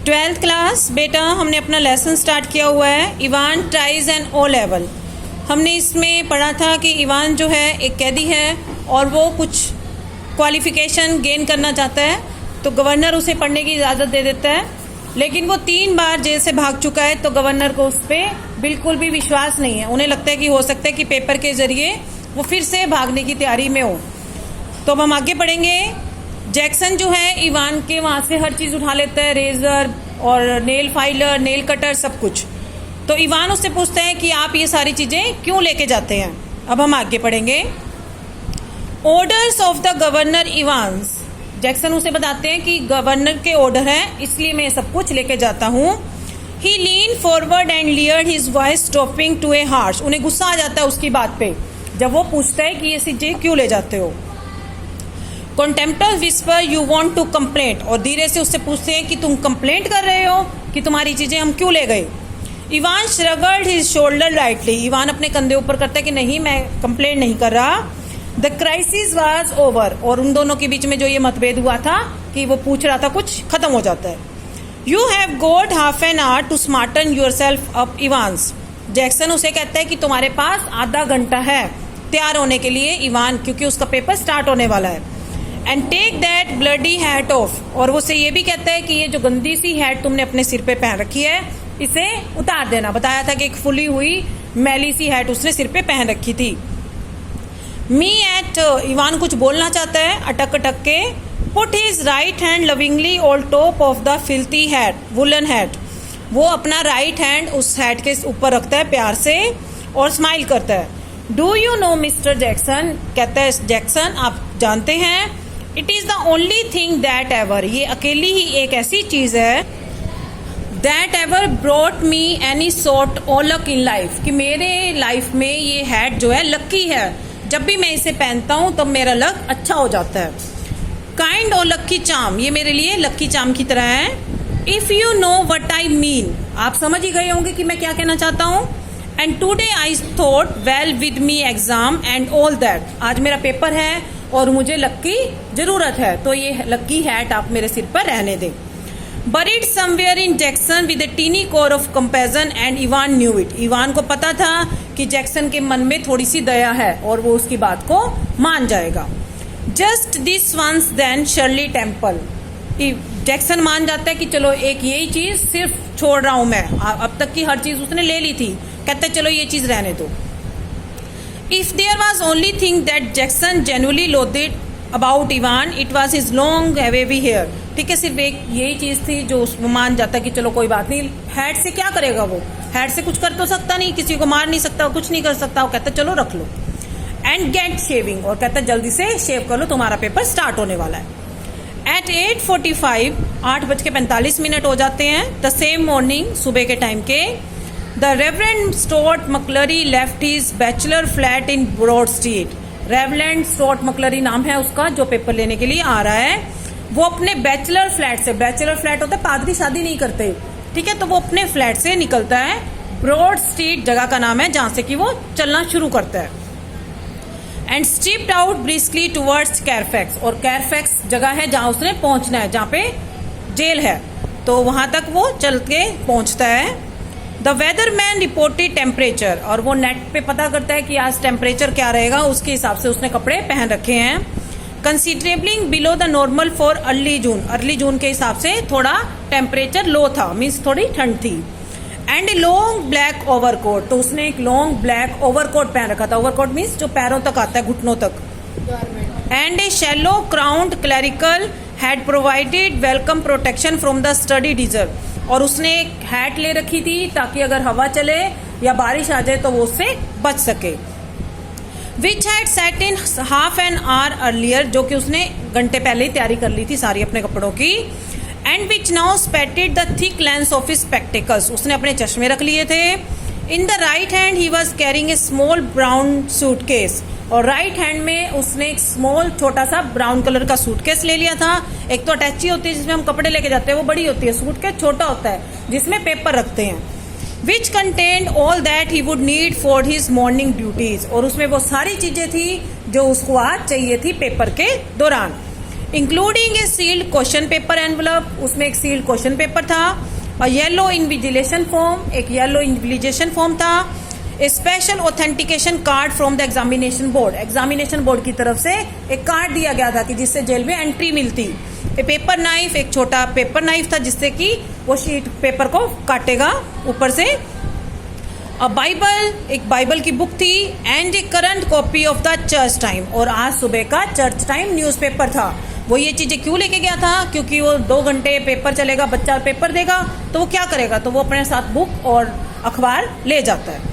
Twelfth class बेटा, हमने अपना लेसन स्टार्ट किया हुआ है इवान ट्राइज एन ओ लेवल। हमने इसमें पढ़ा था कि इवान जो है एक कैदी है और वो कुछ क्वालिफिकेशन गेन करना चाहता है, तो गवर्नर उसे पढ़ने की इजाज़त दे देता है। लेकिन वो 3 बार जेल से भाग चुका है, तो गवर्नर को उस पर बिल्कुल भी विश्वास नहीं है। उन्हें लगता है कि हो सकता है कि पेपर के जरिए वो फिर से भागने की तैयारी में हो। तो अब हम आगे पढ़ेंगे। जैक्सन जो है इवान के वहाँ से हर चीज़ उठा लेता है, रेजर और नेल फाइलर, नेल कटर, सब कुछ। तो इवान उससे पूछता है कि आप ये सारी चीज़ें क्यों लेके जाते हैं। अब हम आगे पढ़ेंगे। Orders of the governor Evans. Jackson उसे बताते हैं कि गवर्नर के ऑर्डर हैं, इसलिए मैं सब कुछ लेके जाता हूँ। He leaned forward and leered his voice stopping to a harsh. उन्हें गुस्सा आ जाता है उसकी बात पे जब वो पूछता है कि ये चीजें क्यों ले जाते हो। Contemptuous whisper you want to complaint. और धीरे से उससे पूछते हैं कि तुम कंप्लेंट कर रहे हो कि तुम्हारी चीजें हम क्यों ले गए। Ivan shrugged his shoulder lightly. Ivan अपने कंधे ऊपर करता है कि नहीं, मैं कंप्लेंट नहीं कर रहा। The crisis was over. और उन दोनों के बीच में जो ये मतभेद हुआ था कि वो पूछ रहा था, कुछ खत्म हो जाता है। You have got half an hour to smarten yourself up Evans. Jackson उसे कहता है कि तुम्हारे पास आधा घंटा है तैयार होने के लिए इवान, क्योंकि उसका पेपर स्टार्ट होने वाला है। And take that bloody hat off. और वो उसे ये भी कहता है कि ये जो गंदी सी हैट तुमने अपने सिर पे पहन रखी है, इसे उतार देना। बताया था कि एक फुली हुई मैली सी हैट उसने सिर पे पहन रखी थी। मी एट इवान कुछ बोलना चाहता है अटक अटक के। Put his right hand lovingly on top of the filthy hat, woollen hat. वो अपना राइट हैंड उस हैट के ऊपर रखता है प्यार से और स्माइल करता है। Do you know mister Jackson. कहता है जैक्सन, आप जानते हैं, it is the only thing that ever. ये अकेली ही एक ऐसी चीज है that ever brought me any sort of luck in life, कि मेरे लाइफ में ये हैट जो है लक्की है। जब भी मैं इसे पहनता हूं तब मेरा लक अच्छा हो जाता है। काइंड और लक्की चार्म, ये मेरे लिए लक्की चार्म की तरह है। If you know what I mean, आप समझ ही गए होंगे कि मैं क्या कहना चाहता हूँ। And today I thought well with me exam and all that. आज मेरा पेपर है और मुझे लक की जरूरत है, तो ये लक्की हैट आप मेरे सिर पर रहने दें। Buried somewhere in Jackson with a teeny core of compassion and Ivan knew it. Ivan को पता था कि जैक्सन के मन में थोड़ी सी दया है और वो उसकी बात को मान जाएगा। Just this once then Shirley Temple. Jackson मान जाता है कि चलो एक यही चीज सिर्फ छोड़ रहा हूं मैं, अब तक की हर चीज उसने ले ली थी, कहता है चलो ये चीज रहने दो। If there was only thing that Jackson genuinely loathed about Ivan, it was his long wavy hair. ठीक है, सिर्फ एक यही चीज थी जो उसको मान जाता कि चलो कोई बात नहीं, हैट से क्या करेगा वो, हैट से कुछ कर तो सकता नहीं, किसी को मार नहीं सकता, कुछ नहीं कर सकता। वो कहता चलो रख लो। एंड गेट शेविंग, और कहता जल्दी से शेव कर लो, तुम्हारा पेपर स्टार्ट होने वाला है। एट 8:45, 8:45 हो जाते हैं। द सेम मॉर्निंग, सुबह के टाइम के, the reverend Stuart McCleary left his bachelor flat in Broad Street. Reverend Stuart McCleary नाम है उसका जो पेपर लेने के लिए आ रहा है। वो अपने बैचलर फ्लैट से, बैचलर फ्लैट होता है पादरी शादी नहीं करते, ठीक है, तो वो अपने फ्लैट से निकलता है। ब्रॉड स्ट्रीट जगह का नाम है जहां से कि वो चलना शुरू करता है। And stripped out briskly towards Carfax. और कैरफैक्स जगह है जहां उसने पहुंचना है, जहां पे जेल है, तो वहां तक वो चल के पहुंचता है। The weatherman reported temperature. और वो नेट पे पता करता है कि आज टेम्परेचर क्या रहेगा, उसके हिसाब से उसने कपड़े पहन रखे हैं। Considerably below the normal for early June. Early June के हिसाब से थोड़ा टेम्परेचर लो था, मीन्स थोड़ी ठंड थी। And a long black overcoat. तो उसने एक लॉन्ग ब्लैक ओवरकोट पहन रखा था। ओवरकोट मीन्स जो पैरों तक आता है, घुटनों तक। And A shallow crowned clerical had provided welcome protection from the study deserve. और उसने एक हैट ले रखी थी ताकि अगर हवा चले या बारिश आ जाए तो वो उससे बच सके। Which had set in half an our earlier. जो कि उसने घंटे पहले ही तैयारी कर ली थी सारी अपने कपड़ों की। And which now spotted the thick lens of his spectacles. उसने अपने चश्मे रख लिए थे। In the right hand he was carrying a small brown suitcase. और राइट हैंड में उसने एक स्मॉल छोटा सा ब्राउन कलर का सूटकेस ले लिया था। एक तो अटैची होती है जिसमें हम कपड़े लेके जाते हैं, वो बड़ी होती है। सूटकेस छोटा होता है जिसमें पेपर रखते हैं। Which contained all that he would need for his morning duties. और उसमें वो सारी चीजें थी जो उसको आज चाहिए थी पेपर के दौरान। Including a sealed question paper envelope, उसमें एक सील्ड क्वेश्चन पेपर था, और येलो इन्विजिलेशन फॉर्म, एक येलो इन्विजिलेशन फॉर्म था, a special authentication card from the examination board की तरफ से एक कार्ड दिया गया था कि जिससे जेल में एंट्री मिलती। ए पेपर नाइफ, एक छोटा पेपर नाइफ था जिससे कि वो शीट पेपर को काटेगा ऊपर से। बाइबल, एक बाइबल की बुक थी, and A current copy of the church time, और आज सुबह का चर्च टाइम न्यूज़पेपर था। वो ये चीजें क्यों लेके गया था? क्योंकि वो 2 घंटे पेपर चलेगा, बच्चा पेपर देगा तो वो क्या करेगा, तो वो अपने साथ बुक और अखबार ले जाता है।